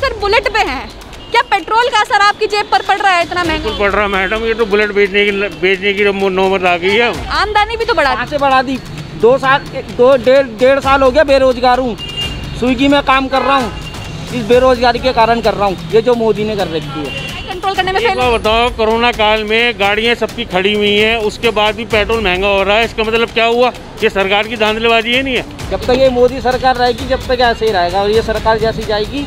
Sir bullet पे हैं, क्या पेट्रोल का असर आपकी जेब पर पड़ रहा है? इतना महंगा पड़ रहा है मैडम, ये तो बुलेट बेचने की नौबत आ गई है। आमदनी भी तो बढ़ा कहाँ से बढ़ा दी? 2 साल 1.5 साल हो गया बेरोजगार हूँ। स्विगी में काम कर रहा हूँ, इस बेरोजगारी के कारण कर रहा हूँ। ये जो मोदी ने कर रखी है, कंट्रोल करने में फेल। बताओ, कोरोना काल में गाड़ियाँ सबकी खड़ी हुई हैं, उसके बाद भी पेट्रोल महंगा हो रहा है। इसका मतलब क्या हुआ? ये सरकार की धांधलीबाजी है नहीं है? जब तक ये मोदी सरकार रहेगी, जब तक ऐसे ही रहेगा, और ये सरकार जैसी जाएगी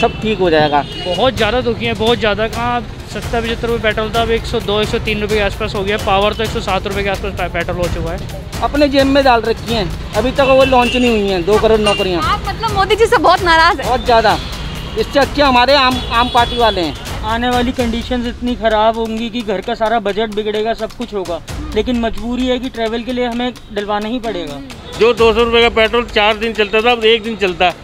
सब ठीक हो जाएगा। बहुत ज़्यादा दुखी है, बहुत ज़्यादा। कहाँ 70-75 रुपये पेट्रोल था, अब 102-103 रुपये के आसपास हो गया। पावर तो 107 रुपये के आसपास पेट्रोल हो चुका है। अपने जेब में डाल रखी हैं, अभी तक वो लॉन्च नहीं हुई हैं 2 करोड़ नौकरियाँ। आप मतलब मोदी जी से बहुत नाराज है? बहुत ज़्यादा। इससे अच्छे हमारे आम पार्टी वाले हैं। आने वाली कंडीशंस इतनी ख़राब होंगी कि घर का सारा बजट बिगड़ेगा, सब कुछ होगा, लेकिन मजबूरी है कि ट्रैवल के लिए हमें डलवाना ही पड़ेगा। जो 200 रुपये का पेट्रोल 4 दिन चलता था, अब 1 दिन चलता है,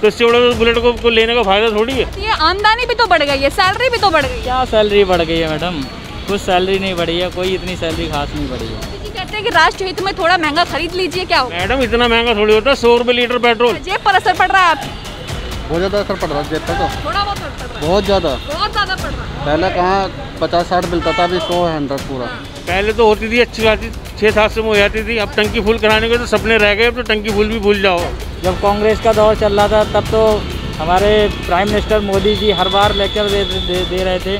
तो इससे बड़ा बुलेट को लेने का फायदा थोड़ी है। ये आमदनी भी तो बढ़ गई है, सैलरी भी तो बढ़ गई है। क्या सैलरी बढ़ गई है मैडम? कुछ सैलरी नहीं बढ़ी है, कोई इतनी सैलरी खास नहीं बढ़ी है। कहते हैं कि राष्ट्र हित में थोड़ा महंगा खरीद लीजिए, क्या होगा? मैडम इतना महंगा थोड़ी होता है, 100 रुपये लीटर पेट्रोल। जेब पर असर पड़ रहा है आपकी? बहुत ज़्यादा असर पड़ रहा है जेब पे, तो थोड़ा बहुत पड़ रहा है, बहुत ज़्यादा पड़ रहा है। पहले कहाँ 50-60 मिलता था, अभी 100-100 पूरा। पहले तो होती थी अच्छी बात, 6-7 सौ में हो जाती थी। अब टंकी फुल कराने के तो सपने रह गए, अब तो टंकी फुल भी भूल जाओ। जब कांग्रेस का दौर चल रहा था, तब तो हमारे प्राइम मिनिस्टर मोदी जी हर बार लेक्चर दे रहे थे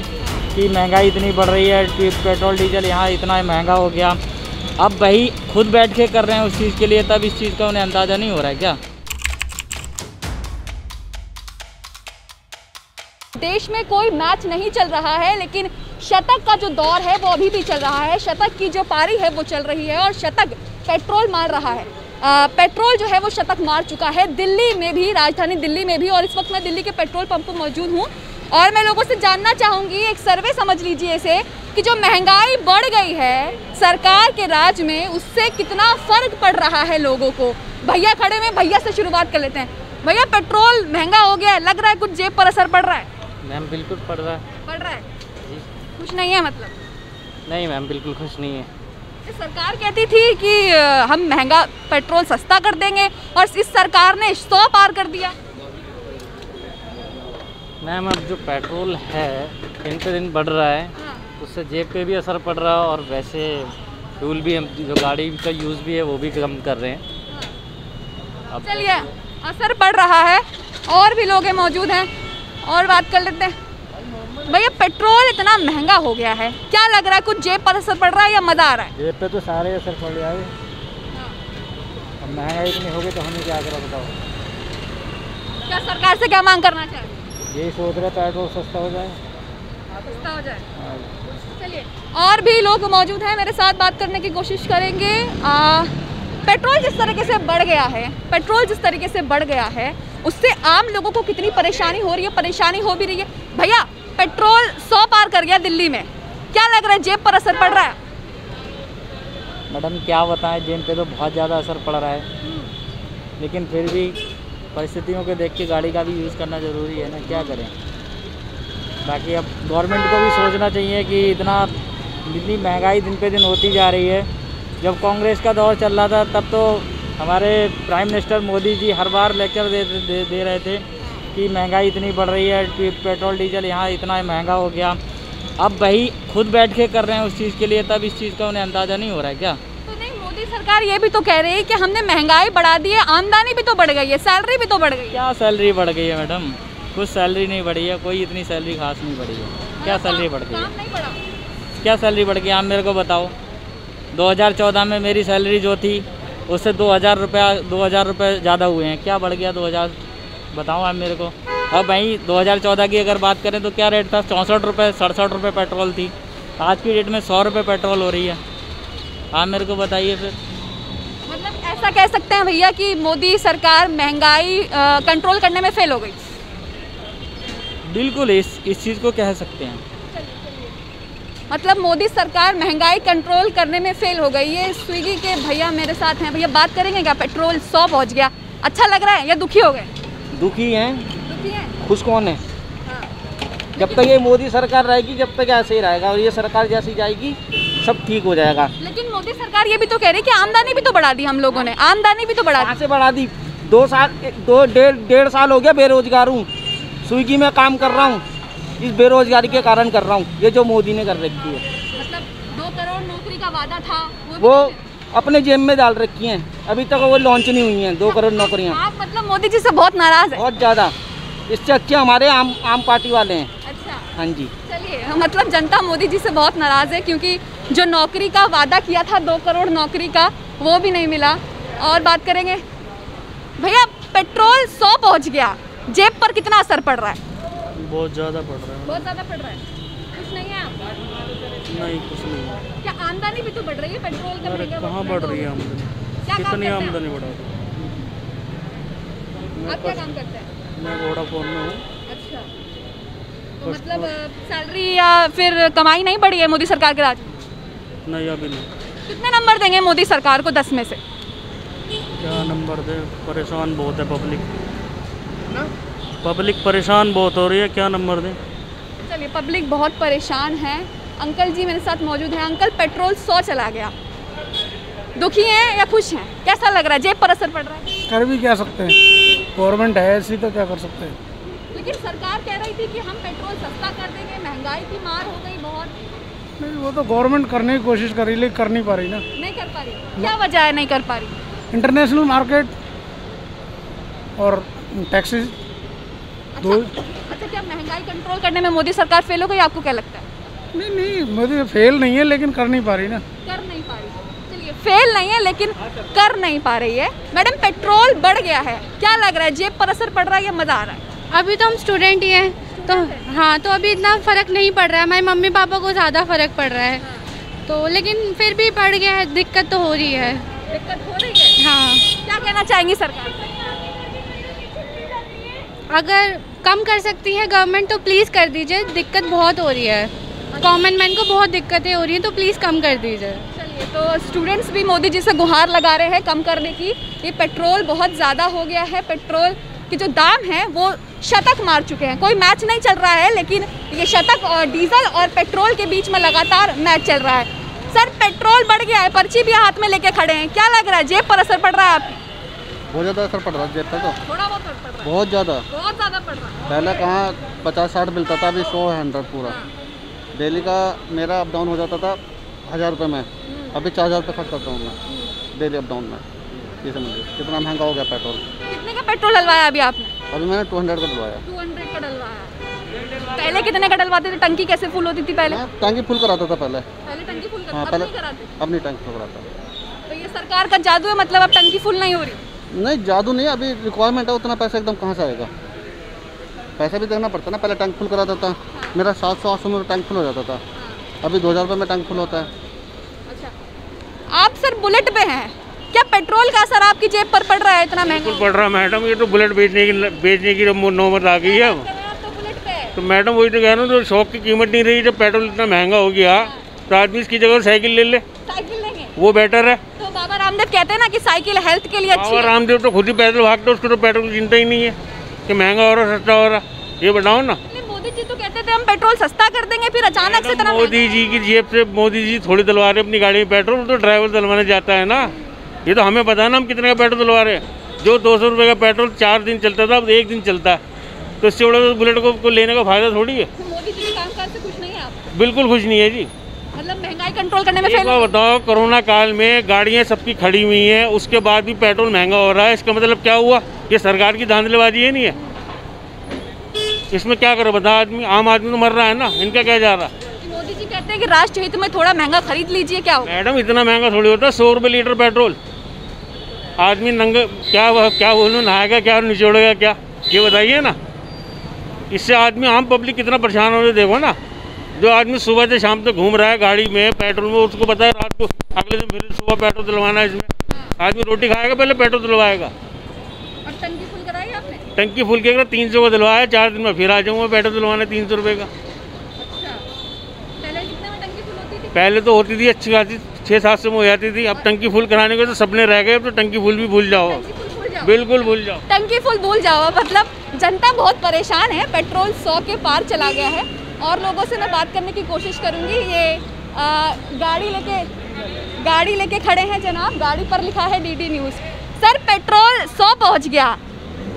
कि महंगाई इतनी बढ़ रही है, पेट्रोल डीजल यहाँ इतना महंगा हो गया। अब वही खुद बैठ के कर रहे हैं उस चीज़ के लिए, तब इस चीज़ का उन्हें अंदाज़ा नहीं हो रहा है क्या? देश में कोई मैच नहीं चल रहा है, लेकिन शतक का जो दौर है वो अभी भी चल रहा है। शतक की जो पारी है वो चल रही है और शतक पेट्रोल मार रहा है। पेट्रोल जो है वो शतक मार चुका है दिल्ली में भी, राजधानी दिल्ली में भी। और इस वक्त मैं दिल्ली के पेट्रोल पंप पर मौजूद हूँ और मैं लोगों से जानना चाहूँगी, एक सर्वे समझ लीजिए इसे, कि जो महंगाई बढ़ गई है सरकार के राज में, उससे कितना फ़र्क पड़ रहा है लोगों को। भैया खड़े हुए, भैया से शुरुआत कर लेते हैं। भैया, पेट्रोल महंगा हो गया है, लग रहा है कुछ जेब पर असर पड़ रहा है? मैम बिल्कुल पड़ रहा है। पड़ रहा है जी। खुश नहीं है मतलब? नहीं मैम, बिल्कुल खुश नहीं है। सरकार कहती थी कि हम महंगा पेट्रोल सस्ता कर देंगे और इस सरकार ने 100 पार कर दिया। मैम अब जो पेट्रोल है दिन पे दिन बढ़ रहा है, उससे जेब पे भी असर पड़ रहा है और वैसे फ्यूल भी, हम जो गाड़ी का यूज़ भी है वो भी कम कर रहे हैं। अब चलिए, असर पड़ रहा है। और भी लोग मौजूद हैं और बात कर लेते हैं। भैया, पेट्रोल इतना महंगा हो गया है, क्या लग रहा है? कुछ जेब पर असर पड़ रहा है या मजा आ रहा है? जेब पे तो सारे असर पड़ रहा है। अब महंगाई इतनी हो गई तो हमें क्या करें बताओ? क्या सरकार से क्या मांग करना चाहिए? यही सोच रहे पेट्रोल सस्ता हो जाए। सस्ता हो जाए। चलिए, और भी लोग मौजूद हैं, मेरे साथ बात करने की कोशिश करेंगे। पेट्रोल जिस तरीके से बढ़ गया है, उससे आम लोगों को कितनी परेशानी हो रही है? परेशानी हो भी रही है। भैया, पेट्रोल 100 पार कर गया दिल्ली में, क्या लग रहा है जेब पर असर पड़ रहा है? मैडम क्या बताएं, जेब पे तो बहुत ज़्यादा असर पड़ रहा है, लेकिन फिर भी परिस्थितियों को देख के गाड़ी का भी यूज़ करना ज़रूरी है ना, क्या करें। बाकी अब गवर्नमेंट को भी सोचना चाहिए कि इतनी महंगाई दिन पे दिन होती जा रही है। जब कांग्रेस का दौर चल रहा था, तब तो हमारे प्राइम मिनिस्टर मोदी जी हर बार लेक्चर दे रहे थे कि महंगाई इतनी बढ़ रही है, पेट्रोल डीजल यहाँ इतना महंगा हो गया। अब वही खुद बैठ के कर रहे हैं उस चीज़ के लिए, तब इस चीज़ का उन्हें अंदाज़ा नहीं हो रहा है क्या? तो नहीं, मोदी सरकार ये भी तो कह रही है कि हमने महंगाई बढ़ा दी है, आमदनी भी तो बढ़ गई है, सैलरी भी तो बढ़ गई है। क्या सैलरी बढ़ गई है मैडम? कुछ सैलरी नहीं बढ़ी है, कोई इतनी सैलरी खास नहीं बढ़ी है। क्या सैलरी बढ़ गई है? क्या सैलरी बढ़ गई, आप मेरे को बताओ। 2014 में मेरी सैलरी जो थी उससे 2000 रुपये ज़्यादा हुए हैं। क्या बढ़ गया 2000? बताओ आप मेरे को। अब वहीं 2014 की अगर बात करें तो क्या रेट था? 64 रुपये, 67 रुपये पेट्रोल थी। आज की डेट में 100 रुपये पेट्रोल हो रही है। आप मेरे को बताइए फिर। मतलब ऐसा कह सकते हैं भैया कि मोदी सरकार महंगाई कंट्रोल करने में फेल हो गई? बिल्कुल इस चीज़ को कह सकते हैं। मतलब मोदी सरकार महंगाई कंट्रोल करने में फेल हो गई। ये स्विगी के भैया मेरे साथ हैं। भैया, बात करेंगे क्या? पेट्रोल 100 पहुँच गया, अच्छा लग रहा है या दुखी हो गए? दुखी हैं। खुश कौन है? जब तक ये मोदी सरकार रहेगी, जब तक ऐसे ही रहेगा, और ये सरकार जैसी जाएगी सब ठीक हो जाएगा। लेकिन मोदी सरकार ये भी तो कह रही है कि आमदनी भी तो बढ़ा दी हम लोगों ने, आमदनी भी तो बढ़ा दी। कहाँ से बढ़ा दी? 2 साल 1.5 साल हो गया बेरोजगार हूँ। स्विगी में काम कर रहा हूँ, इस बेरोजगारी के कारण कर रहा हूँ, ये जो मोदी ने कर रखी है। मतलब 2 करोड़ नौकरी का वादा था वो अपने जेब में डाल रखी हैं, अभी तक वो लॉन्च नहीं हुई हैं 2 करोड़ नौकरियाँ। आप मतलब मोदी जी से बहुत नाराज है? बहुत ज़्यादा, इससे अच्छे हमारे आम पार्टी वाले हैं। अच्छा, हाँ जी। चलिए, मतलब जनता मोदी जी से बहुत नाराज़ है क्योंकि जो नौकरी का वादा किया था 2 करोड़ नौकरी का, वो भी नहीं मिला। और बात करेंगे भैया, पेट्रोल 100 पहुंच गया, जेब पर कितना असर पड़ रहा है? बहुत ज़्यादा पड़ रहा है। बहुत ज़्यादा पड़ रहा है। कुछ नहीं है आप? नहीं, कुछ नहीं। क्या आमदनी भी तो बढ़ रही है पेट्रोल का? अरे कहाँ बढ़ रही है आमदनी? क्या काम कितनी करते हैं आमदनी बढ़ा रही आप? क्या काम करते हैं? मैं वोडाफोन में हूँ। अच्छा, तो मतलब सैलरी या फिर कमाई नहीं बढ़ी है मोदी सरकार के राज में? नहीं, अभी नहीं। कितने नंबर देंगे मोदी सरकार को 10 में से? क्या नंबर दे, परेशान बहुत है पब्लिक परेशान बहुत हो रही है, क्या नंबर दें? चलिए, पब्लिक बहुत परेशान है। अंकल जी मेरे साथ मौजूद हैं। अंकल, पेट्रोल 100 चला गया, दुखी हैं या खुश हैं? कैसा लग रहा है? जेब पर असर पड़ रहा है? कर भी क्या सकते हैं, गवर्नमेंट है ऐसी, तो क्या कर सकते हैं। लेकिन सरकार कह रही थी कि हम पेट्रोल सस्ता कर देंगे, महंगाई की मार हो गई बहुत। नहीं, वो तो गवर्नमेंट करने की कोशिश कर रही, लेकिन कर नहीं पा रही ना। नहीं कर पा रही? क्या वजह है नहीं कर पा रही? इंटरनेशनल मार्केट और टैक्सेस दो। अच्छा, क्या महंगाई कंट्रोल करने में मोदी सरकार फेल हो गई? आपको क्या लगता है? नहीं, मोदी फेल नहीं है, लेकिन कर नहीं पा रही ना। कर नहीं पा रही। चलिए, फेल नहीं है लेकिन कर नहीं पा रही है। मैडम, पेट्रोल बढ़ गया है, क्या लग रहा है? जेब पर असर पड़ रहा है या मज़ा आ रहा है? अभी तो हम स्टूडेंट ही हैं, तो हाँ, तो अभी इतना फ़र्क नहीं पड़ रहा है। हमारे मम्मी पापा को ज़्यादा फ़र्क पड़ रहा है, तो लेकिन फिर भी बढ़ गया है, दिक्कत तो हो रही है। दिक्कत हो रही है? हाँ, क्या कहना चाहेंगी सरकार से? अगर कम कर सकती है गवर्नमेंट तो प्लीज़ कर दीजिए, दिक्कत बहुत हो रही है, कॉमन मैन को बहुत दिक्कतें हो रही हैं, तो प्लीज़ कम कर दीजिए। चलिए, तो स्टूडेंट्स भी मोदी जी से गुहार लगा रहे हैं कम करने की। ये पेट्रोल बहुत ज़्यादा हो गया है, पेट्रोल के जो दाम हैं वो शतक मार चुके हैं। कोई मैच नहीं चल रहा है, लेकिन ये शतक और डीजल और पेट्रोल के बीच में लगातार मैच चल रहा है। सर, पेट्रोल बढ़ गया है, पर्ची भी हाथ में लेके खड़े हैं, क्या लग रहा है? जेब पर असर पड़ रहा है आपकी? बहुत ज़्यादा असर पड़ रहा है जेब पे, तो थोड़ा बहुत असर पड़ रहा है? बहुत ज़्यादा पड़ रहा है। पहले कहाँ 50-60 मिलता था, अभी 100-100 पूरा। डेली का मेरा अप डाउन हो जाता था 1000 रुपये में, अभी 4000 रुपये खर्च करता हूँ मैं डेली अप डाउन में। ये समझिए कितना महंगा हो गया पेट्रोल। कितने का पेट्रोल डलवाया अभी आपने? अभी मैंने 200 का डलवाया। 200 का डलवाया। पहले कितने का डलवाते थे? टंकी कैसे फुल होती थी पहले? टंकी फुल कराता था पहले टंकी फुल हाँ, अब पहले नहीं कराते? अब नहीं टंकी फुल कराता। तो ये सरकार का जादू है, मतलब अब टंकी फुल नहीं हो रही? नहीं, जादू नहीं, अभी रिक्वायरमेंट है, उतना पैसा एकदम कहाँ से आएगा? पैसा भी देना पड़ता ना। पहले टैंक फुल कराता था, मेरा 700-800 में टैंक फुल हो जाता था, अभी 2000 रुपये में टैंक फुल होता है। अच्छा, आप सर बुलेट पे हैं, क्या पेट्रोल का असर आपकी जेब पर पड़ रहा है इतना महंगा? बिल्कुल पड़ रहा है मैडम, ये तो बुलेट बेचने की नौबत आ गई है अब। तो बुलेट पे है। तो मैडम वही तो कह रहा हूँ, तो शौक की कीमत नहीं रही। जब पेट्रोल इतना महंगा हो गया तो आदमी इसकी जगह साइकिल ले ले, साइकिल लेंगे वो बेटर है। तो बाबा रामदेव कहते हैं ना कि साइकिल हेल्थ के लिए अच्छी बाबा है। रामदेव तो खुद ही पैदल भागते, उसको तो पेट्रोल की चिंता ही नहीं है कि महंगा हो रहा सस्ता हो रहा। ये बताओ ना, मोदी जी तो कहते थे हम पेट्रोल सस्ता कर देंगे, फिर अचानक से इतना मोदी जी की जेब से मोदी जी थोड़ी दिलवा रहे अपनी गाड़ी में पेट्रोल, तो ड्राइवर दिलवाने जाता है ना। ये तो हमें पता है ना हम कितने का पेट्रोल दिलवा रहे हैं। जो 200 रुपये का पेट्रोल 4 दिन चलता था, अब 1 दिन चलता है, तो इससे बड़ा तो बुलेट को लेने का फायदा थोड़ी है। मोदी जी के कामकाज से खुश नहीं है आप? बिल्कुल खुश नहीं है जी। मतलब महंगाई कंट्रोल करने में एक फेल बात बताओ, कोरोना काल में गाड़ियाँ सबकी खड़ी हुई हैं, उसके बाद भी पेट्रोल महंगा हो रहा है, इसका मतलब क्या हुआ? ये सरकार की धांधलीबाजी है नहीं है? इसमें क्या करो बता, आदमी आम आदमी तो मर रहा है ना, इनका क्या जा रहा है? मोदी जी कहते हैं कि राष्ट्र हित में थोड़ा महंगा खरीद लीजिए, क्या हो? मैडम इतना महंगा थोड़ी होता है, 100 रुपये लीटर पेट्रोल। आदमी नंगे क्या बोलूँ, नहाएगा क्या और निचोड़ेगा क्या, ये बताइए ना। इससे आदमी आम पब्लिक कितना परेशान हो रही है, देखो ना। जो आदमी सुबह से शाम तक घूम रहा है गाड़ी में पेट्रोल में, उसको पता है रात को अगले दिन फिर सुबह पेट्रोल दिलवाना है। इसमें आदमी रोटी खाएगा पहले पेट्रोल दिलवाएगा। और टंकी फुल कराई आपने? टंकी फुल के 300 का दिलवाया, 4 दिन में फिर आ जाऊँगा पेट्रोल दिलवाना 300 रुपये का। अच्छा, पहले कितने में टंकी फुल होती थी? पहले तो होती थी अच्छी खासी, 600-700 में हो जाती थी। अब टंकी फुल कराने के तो सपने रह गए, अब तो टंकी फुल भी भूल जाओ, बिल्कुल भूल जाओ। टंकी फुल भूल जाओ, मतलब जनता बहुत परेशान है। पेट्रोल 100 के पार चला गया है। और लोगों से मैं बात करने की कोशिश करूंगी। ये गाड़ी लेके खड़े हैं जनाब, गाड़ी पर लिखा है डीडी न्यूज़। सर, पेट्रोल 100 पहुंच गया,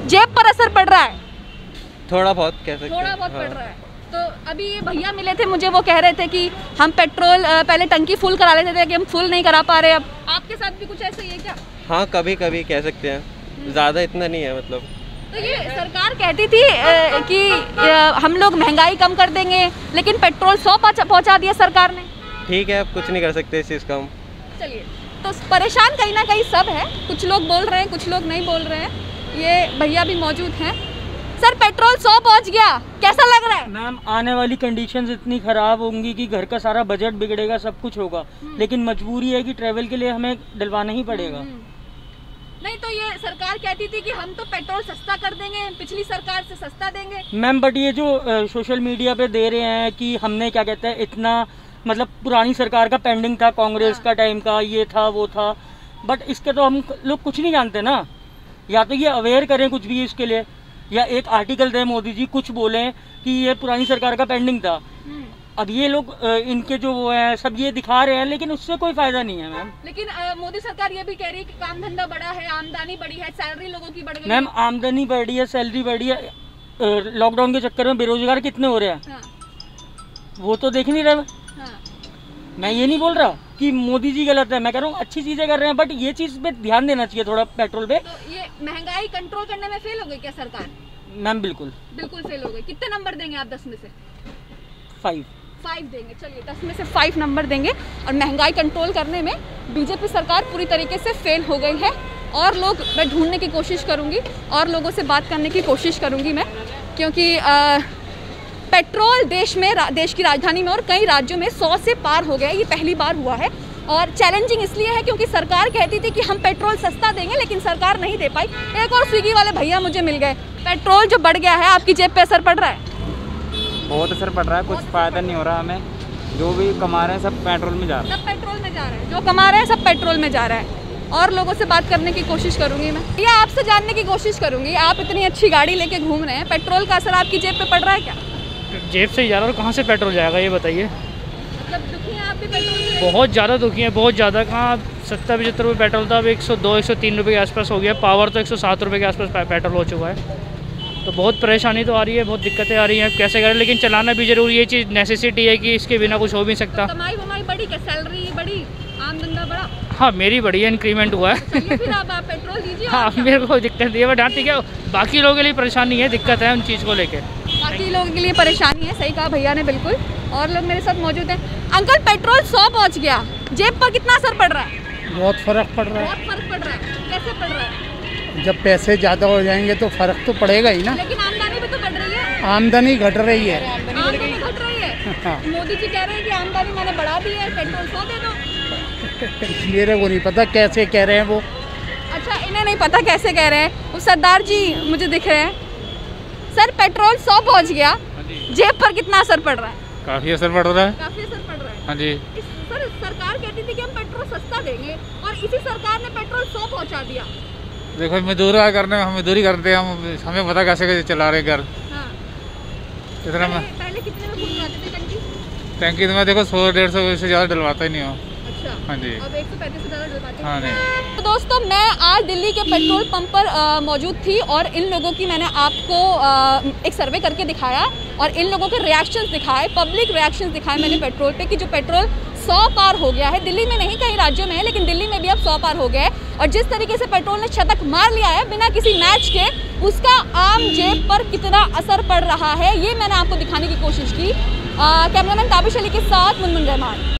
जेब पर असर पड़ रहा है? थोड़ा बहुत कह सकते हैं। थोड़ा बहुत पड़ रहा है। तो अभी ये भैया मिले थे मुझे, वो कह रहे थे कि हम पेट्रोल पहले टंकी फुल करा लेते थे कि हम फुल नहीं करा पा रहे। अब आपके साथ भी कुछ ऐसा ही है क्या? हाँ, कभी कभी कह सकते हैं, ज़्यादा इतना नहीं है मतलब। तो ये सरकार कहती थी कि हम लोग महंगाई कम कर देंगे, लेकिन पेट्रोल 100 पहुंचा दिया सरकार ने। ठीक है, अब कुछ नहीं कर सकते इस चीज़ का हम। चलिए, तो परेशान कहीं ना कहीं सब है, कुछ लोग बोल रहे हैं, कुछ लोग नहीं बोल रहे हैं। ये भैया भी मौजूद हैं। सर, पेट्रोल 100 पहुंच गया, कैसा लग रहा है? मैम, आने वाली कंडीशंस इतनी ख़राब होंगी कि घर का सारा बजट बिगड़ेगा, सब कुछ होगा, लेकिन मजबूरी है कि ट्रैवल के लिए हमें डलवाना ही पड़ेगा। नहीं तो ये सरकार कहती थी कि हम तो पेट्रोल सस्ता कर देंगे, पिछली सरकार से सस्ता देंगे। मैम, बट ये जो सोशल मीडिया पे दे रहे हैं कि हमने क्या कहते हैं इतना, मतलब पुरानी सरकार का पेंडिंग था, कांग्रेस का टाइम का, ये था वो था, बट इसके तो हम लोग कुछ नहीं जानते ना। या तो ये अवेयर करें कुछ भी इसके लिए, या एक आर्टिकल दें मोदी जी, कुछ बोलें कि ये पुरानी सरकार का पेंडिंग था। अब ये लोग इनके जो वो है सब ये दिखा रहे हैं, लेकिन उससे कोई फायदा नहीं है मैम। लेकिन मोदी सरकार ये भी कह रही है कि काम धंधा बढ़ा है, आमदनी बढ़ी है, सैलरी लोगों की बढ़ गई। मैम, आमदनी बढ़ी है, सैलरी बढ़ी है, लॉकडाउन के चक्कर में बेरोजगार कितने हो रहे हैं? हाँ। वो तो देख नहीं रहे। हाँ। मैं ये नहीं बोल रहा कि मोदी जी गलत है, मैं कह रहा हूँ अच्छी चीजें कर रहे हैं, बट ये चीज पे ध्यान देना चाहिए थोड़ा पेट्रोल पे। तो ये महंगाई कंट्रोल करने में फेल हो गई क्या सरकार? मैम, बिल्कुल फेल हो गई। कितने नंबर देंगे आप 10 में से? 5 देंगे। चलिए, 10 में से 5 नंबर देंगे। और महंगाई कंट्रोल करने में बीजेपी सरकार पूरी तरीके से फेल हो गई है। और लोग मैं ढूंढने की कोशिश करूंगी और लोगों से बात करने की कोशिश करूंगी मैं, क्योंकि पेट्रोल देश की राजधानी में और कई राज्यों में 100 से पार हो गया। ये पहली बार हुआ है और चैलेंजिंग इसलिए है क्योंकि सरकार कहती थी कि हम पेट्रोल सस्ता देंगे, लेकिन सरकार नहीं दे पाई। एक और स्विगी वाले भैया मुझे मिल गए। पेट्रोल जो बढ़ गया है, आपकी जेब पे असर पड़ रहा है? बहुत असर पड़ रहा है, कुछ फ़ायदा नहीं हो रहा हमें। जो भी कमा रहे हैं सब पेट्रोल में जा रहा है। सब पेट्रोल में जा रहा है, जो कमा रहे हैं सब पेट्रोल में जा रहा है। और लोगों से बात करने की कोशिश करूंगी मैं, या आपसे जानने की कोशिश करूंगी, आप इतनी अच्छी गाड़ी लेके घूम रहे हैं, पेट्रोल का असर आपकी जेब पे पड़ रहा है क्या? जेब से ही जा रहा है और कहाँ से पेट्रोल जाएगा ये बताइए। मतलब दुखी हैं आप भी पेट्रोल से? बहुत ज़्यादा दुखी हैं, बहुत ज़्यादा। कहाँ 70-75 रुपये पेट्रोल था, अब 102-103 रुपये के आसपास हो गया। पावर तो 107 रुपये के आसपास पेट्रोल हो चुका है। तो बहुत परेशानी तो आ रही है, बहुत दिक्कतें आ रही हैं, कैसे करें। लेकिन चलाना भी जरूरी है, ये चीज़ नेसेसिटी है कि इसके बिना कुछ हो भी सकता। कमाई वमाई बढ़ी क्या? सैलरी बढ़ी, आमदनी बढ़ा? हाँ, मेरी बड़ी है, इंक्रीमेंट हुआ है। चलिए फिर आप पेट्रोल दीजिए। हाँ, मेरे को दिक्कत नहीं है, बट हाँ ठीक है, बाकी लोगों के लिए परेशानी है, दिक्कत है उन चीज़ को लेकर। बाकी लोगों के लिए परेशानी है, सही कहा भैया ने बिल्कुल। और लोग मेरे साथ मौजूद हैं। अंकल, पेट्रोल 100 पहुँच गया, जेब पर कितना असर पड़ रहा है? बहुत फर्क पड़ रहा है। बहुत फर्क पड़ रहा है। कैसे पड़ रहा है? जब पैसे ज़्यादा हो जाएंगे तो फर्क तो पड़ेगा ही ना। लेकिन आमदनी भी तो बढ़ रही है। आमदनी घट रही है। आमदनी घट रही है। हाँ। मोदी जी कह रहे हैं कि आमदनी मैंने बढ़ा दी है, पेट्रोल 100 दे दो। मेरे को नहीं पता कैसे कह रहे हैं वो। अच्छा, इन्हें नहीं पता कैसे कह रहे हैं। वो सरदार जी मुझे दिख रहे हैं। सर, पेट्रोल 100 पहुँच गया, जेब पर कितना असर पड़ रहा है? काफ़ी असर पड़ रहा है। काफ़ी असर पड़ रहा है। हाँ जी। सर, सरकार कहती थी कि हम पेट्रोल सस्ता देंगे और इसी सरकार ने पेट्रोल 100 पहुँचा दिया। देखो, मजदूर करने हम मजदूरी करते हैं, हम हमें पता कैसे चला रहे घर। हाँ। इतना पहले कितने में फुल कराते थे टंकी? टंकी तो मैं देखो 100-150 से ज़्यादा डलवाता ही नहीं हूँ। अच्छा। हाँ जी। अब 135 से ज़्यादा डलवाते हैं? हाँ नहीं। तो दोस्तों, मैं आज दिल्ली के पेट्रोल पंप पर मौजूद थी और इन लोगों की मैंने आपको एक सर्वे करके दिखाया और इन लोगों के रिएक्शंस दिखाए, पब्लिक रिएक्शंस दिखाए मैंने पेट्रोल पे कि जो पेट्रोल 100 पार हो गया है। दिल्ली में नहीं, कई राज्यों में है, लेकिन दिल्ली में भी अब 100 पार हो गया है। और जिस तरीके से पेट्रोल ने शतक मार लिया है बिना किसी मैच के, उसका आम जेब पर कितना असर पड़ रहा है ये मैंने आपको दिखाने की कोशिश की। कैमरामैन ताबिश अली के साथ मुनमुन रहमान।